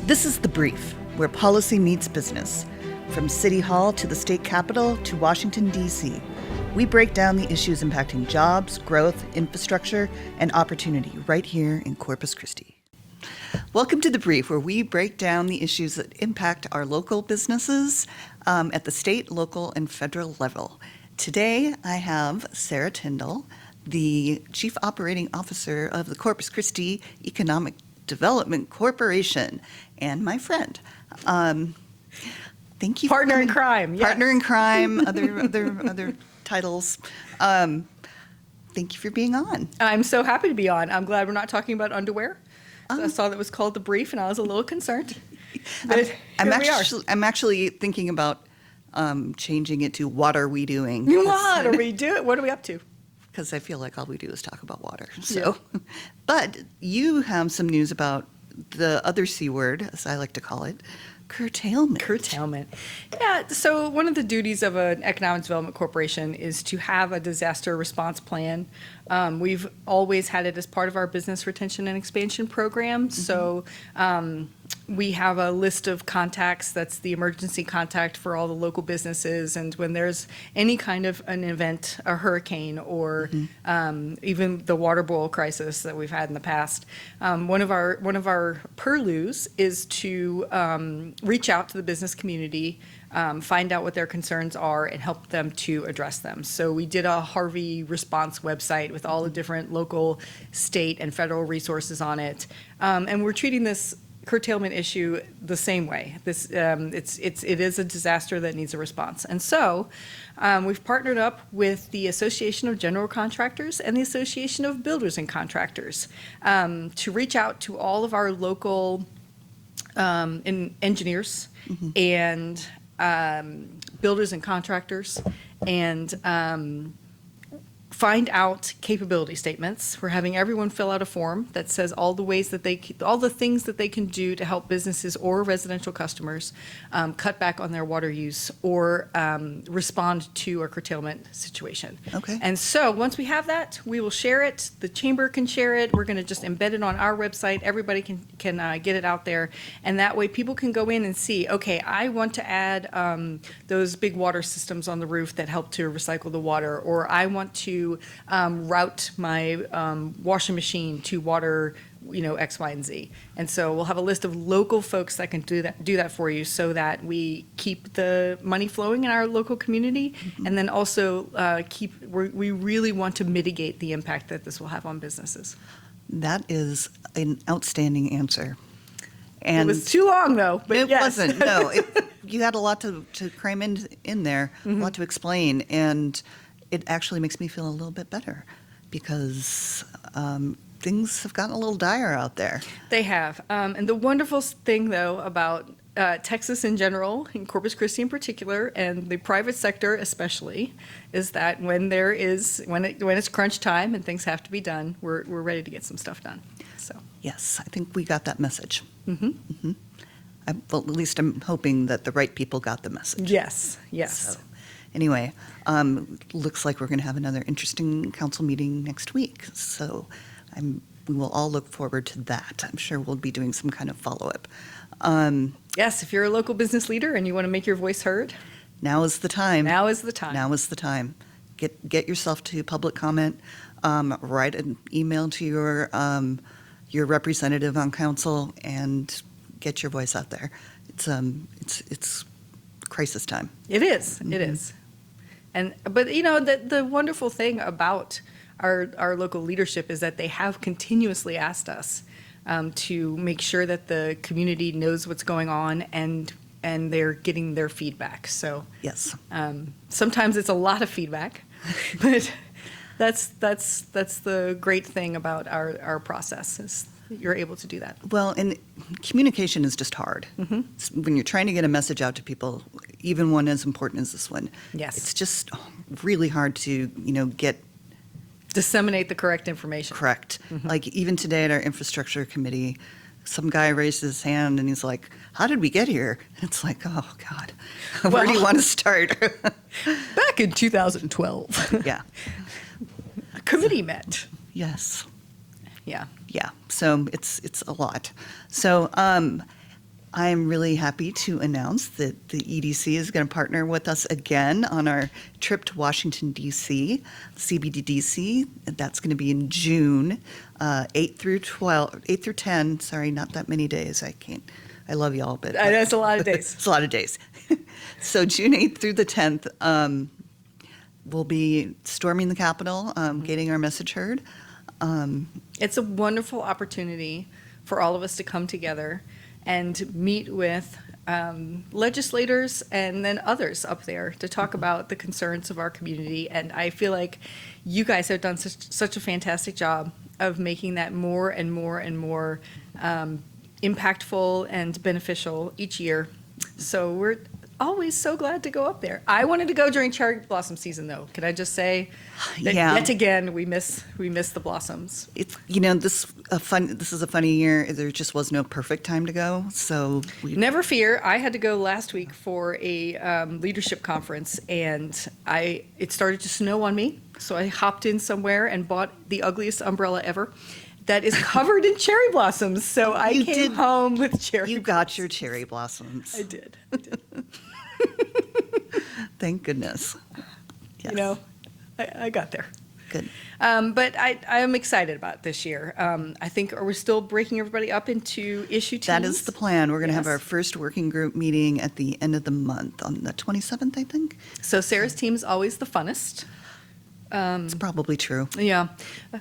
This is The Brief, where policy meets business. From City Hall to the state capitol to Washington, D.C., we break down the issues impacting jobs, growth, infrastructure, and opportunity right here in Corpus Christi. Welcome to The Brief, where we break down the issues that impact our local businesses at the state, local, and federal level. Today, I have Sarah Tindall, the Chief Operating Officer of the Corpus Christi Economic Development Corporation, and my friend. Thank you. Partner in crime. Yes. Partner in crime. Other titles. Thank you for being on. I'm so happy to be on. I'm glad we're not talking about underwear. I saw that it was called The Brief, and I was a little concerned. I'm actually thinking about changing it to What Are We Doing? What are we doing? What are we up to? Because I feel like all we do is talk about water. So, yeah. But you have some news about the other C word, as I like to call it, curtailment. Curtailment. Yeah, so one of the duties of an economic development corporation is to have a disaster response plan. We've always had it as part of our business retention and expansion program. Mm-hmm. So we have a list of contacts that's the emergency contact for all the local businesses. And when there's any kind of an event, a hurricane, or even the water boil crisis that we've had in the past, one of our purlieus is to reach out to the business community, find out what their concerns are, and help them to address them. So we did a Harvey response website with all the different local, state, and federal resources on it. And we're treating this curtailment issue the same way. It is a disaster that needs a response. And so we've partnered up with the Association of General Contractors and the Association of Builders and Contractors to reach out to all of our local engineers and builders and contractors, and find out capability statements. We're having everyone fill out a form that says all the things that they can do to help businesses or residential customers cut back on their water use or respond to a curtailment situation. Okay. And so once we have that, we will share it. The chamber can share it. We're going to just embed it on our website. Everybody can get it out there, and that way people can go in and see. Okay, I want to add those big water systems on the roof that help to recycle the water, or I want to route my washing machine to water, X, Y, and Z. And so we'll have a list of local folks that can do that for you, so that we keep the money flowing in our local community, and then also we really want to mitigate the impact that this will have on businesses. That is an outstanding answer. And it was too long, though. But it yes. wasn't. No, you had a lot to cram in there, a lot to explain, and it actually makes me feel a little bit better, because things have gotten a little dire out there. They have. And the wonderful thing, though, about Texas in general, and Corpus Christi in particular, and the private sector especially, is that when it's crunch time and things have to be done, we're ready to get some stuff done. So yes, I think we got that message. Well, at least I'm hoping that the right people got the message. Yes. So, anyway, looks like we're going to have another interesting council meeting next week. So we will all look forward to that. I'm sure we'll be doing some kind of follow-up. Yes, if you're a local business leader and you want to make your voice heard, now is the time. Now is the time. Now is the time. Get yourself to public comment. Write an email to your representative on council and get your voice out there. It's crisis time. It is. It is. But the wonderful thing about our local leadership is that they have continuously asked us to make sure that the community knows what's going on, and they're getting their feedback. So yes, sometimes it's a lot of feedback, but that's the great thing about our process, is you're able to do that. Well, and communication is just hard. When you're trying to get a message out to people, even one as important as this one. Yes. It's just really hard to, disseminate the correct information. Correct. Like even today at our infrastructure committee, some guy raised his hand and he's like, "How did we get here?" It's like, oh God, where do you want to start? Back in 2012. Yeah. A committee met. Yes. Yeah. Yeah. So it's a lot. So I am really happy to announce that the EDC is going to partner with us again on our trip to Washington, D.C., CBDDC. That's going to be in June, 8 through 10. Sorry, not that many days. I love y'all, but That's a lot of days. it's a lot of days. So June 8th through the 10th, we'll be storming the Capitol, getting our message heard. It's a wonderful opportunity for all of us to come together and meet with legislators and then others up there to talk about the concerns of our community. And I feel like you guys have done such a fantastic job of making that more and more and more impactful and beneficial each year. So we're always so glad to go up there. I wanted to go during cherry blossom season, though. Can I just say that yet again we miss the blossoms. It's this is a funny year. There just was no perfect time to go, so Never fear. I had to go last week for a leadership conference, and it started to snow on me, so I hopped in somewhere and bought the ugliest umbrella ever. That is covered in cherry blossoms. So I came home with cherry. You got your cherry blossoms. I did. Thank goodness. Yes. I got there. Good. But I am excited about this year. I think we're still breaking everybody up into issue teams. That is the plan. We're going to have Yes. our first working group meeting at the end of the month on the 27th, I think. So Sarah's team's always the funnest. It's probably true. Yeah,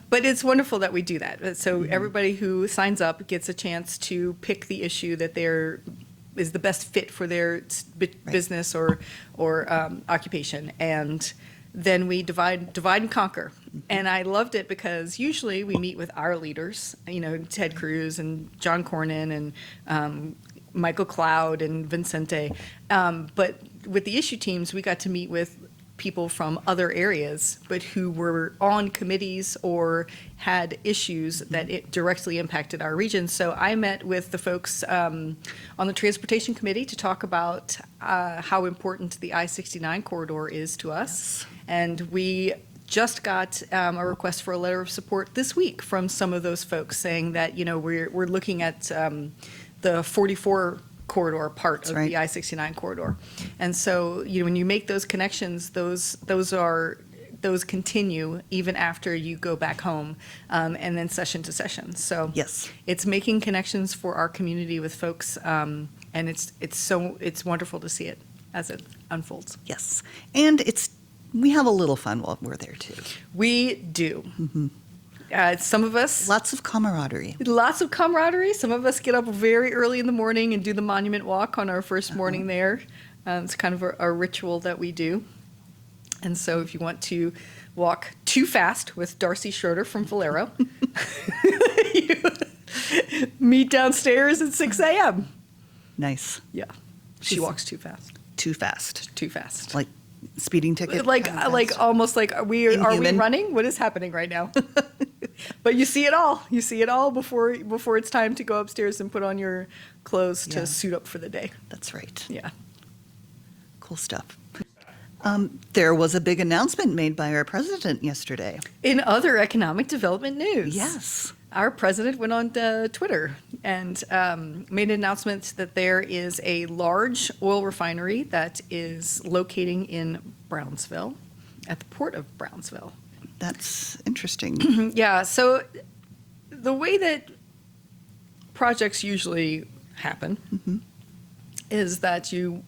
but it's wonderful that we do that. So everybody who signs up gets a chance to pick the issue that is the best fit for their business or occupation, and then we divide and conquer. And I loved it because usually we meet with our leaders, Ted Cruz and John Cornyn and Michael Cloud and Vincente. But with the issue teams, we got to meet with people from other areas, but who were on committees or had issues that it directly impacted our region. So I met with the folks on the Transportation Committee to talk about how important the I-69 corridor is to us. And we just got a request for a letter of support this week from some of those folks saying that, we're looking at the 44 corridor part of the I-69 corridor. And so, when you make those connections, those continue even after you go back home, and then session to session. So Yes. it's making connections for our community with folks, and it's wonderful to see it as it unfolds. Yes. And we have a little fun while we're there, too. We do. Some of us. Lots of camaraderie. Some of us get up very early in the morning and do the monument walk on our first morning there. It's kind of a ritual that we do. And so if you want to walk too fast with Darcy Schroeder from Valero, you meet downstairs at 6 a.m. Nice. Yeah. She walks too fast. Too fast. Too fast. Like speeding ticket? Like almost like are we Inhuman. running? What is happening right now? But you see it all. You see it all before it's time to go upstairs and put on your clothes to suit up for the day. That's right. Yeah. Cool stuff. There was a big announcement made by our president yesterday. In other economic development news. Yes. Our president went on Twitter and made an announcement that there is a large oil refinery that is locating in Brownsville, at the Port of Brownsville. That's interesting. Yeah, so the way that projects usually happen is that an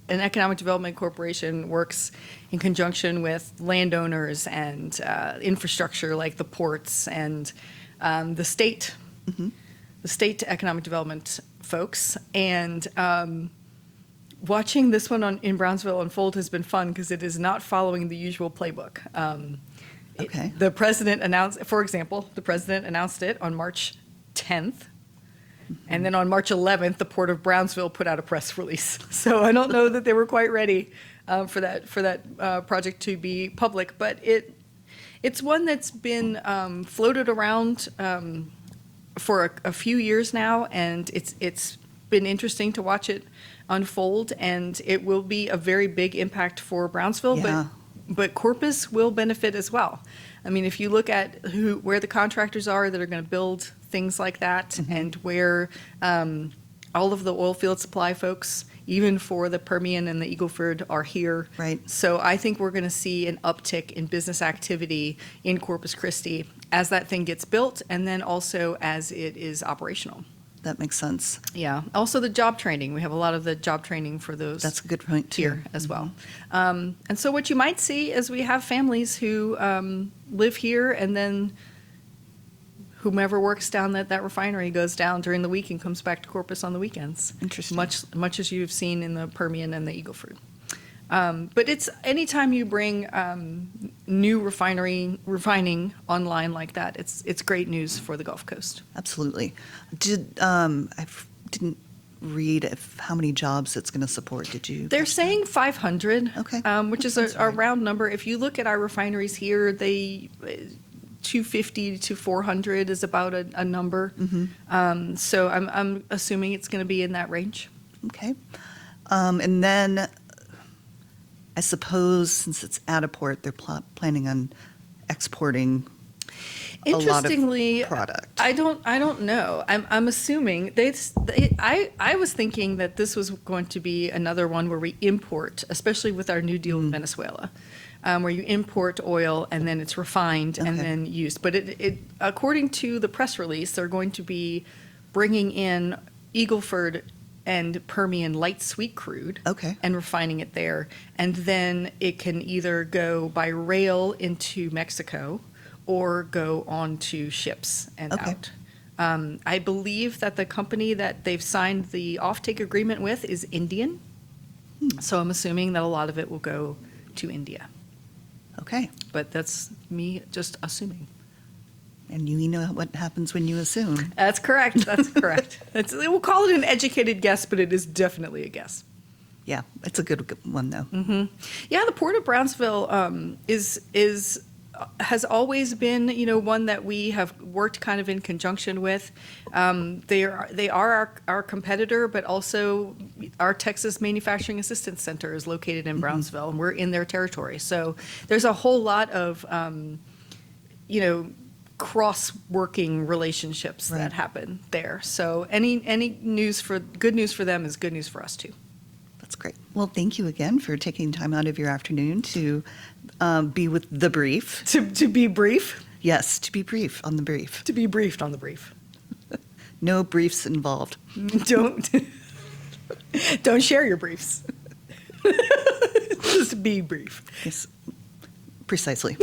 economic development corporation works in conjunction with landowners and infrastructure like the ports and the state economic development folks. And watching this one in Brownsville unfold has been fun because it is not following the usual playbook. Okay. The president announced it on March 10th. And then on March 11th, the Port of Brownsville put out a press release. So I don't know that they were quite ready for that project to be public, but it's one that's been floated around for a few years now, and it's been interesting to watch it unfold. And it will be a very big impact for Brownsville, Yeah. but Corpus will benefit as well. I mean, if you look at where the contractors are that are going to build things like that, and where All of the oil field supply folks, even for the Permian and the Eagle Ford, are here. Right. So I think we're going to see an uptick in business activity in Corpus Christi as that thing gets built, and then also as it is operational. That makes sense. Yeah. Also the job training. We have a lot of the job training for those. That's a good point, too. Here as well. And so what you might see is we have families who live here, and then whomever works down at that refinery goes down during the week and comes back to Corpus on the weekends. Interesting. Much as you've seen in the Permian and the Eagle Ford. But it's anytime you bring new refining online like that, it's great news for the Gulf Coast. Absolutely. Didn't read how many jobs it's going to support. Did you? They're saying 500, Okay. which is That's a round number. If you look at our refineries here, they 250 to 400 is about a number. So I'm assuming it's going to be in that range. Okay. And then I suppose since it's at a port, they're planning on exporting a lot Interestingly, of product. I don't know. I'm assuming I was thinking that this was going to be another one where we import, especially with our new deal with Venezuela, where you import oil and then it's refined and Okay. then used. But it according to the press release, they're going to be bringing in Eagle Ford and Permian light sweet crude Okay. and refining it there. And then it can either go by rail into Mexico or go onto ships and Okay. out. I believe that the company that they've signed the offtake agreement with is Indian. So I'm assuming that a lot of it will go to India. Okay. But that's me just assuming. And you know what happens when you assume. That's correct. That's correct. We'll call it an educated guess, but it is definitely a guess. Yeah, it's a good one, though. Yeah, the Port of Brownsville has always been, one that we have worked kind of in conjunction with. They are our competitor, but also our Texas Manufacturing Assistance Center is located in Brownsville, and we're in their territory. So there's a whole lot of, cross-working relationships Right. that happen there. So any good news for them is good news for us too. That's great. Well, thank you again for taking time out of your afternoon to be with the brief. To be brief. Yes, to be brief on the brief. To be briefed on the brief. No briefs involved. Don't share your briefs. Just be brief. Yes, precisely.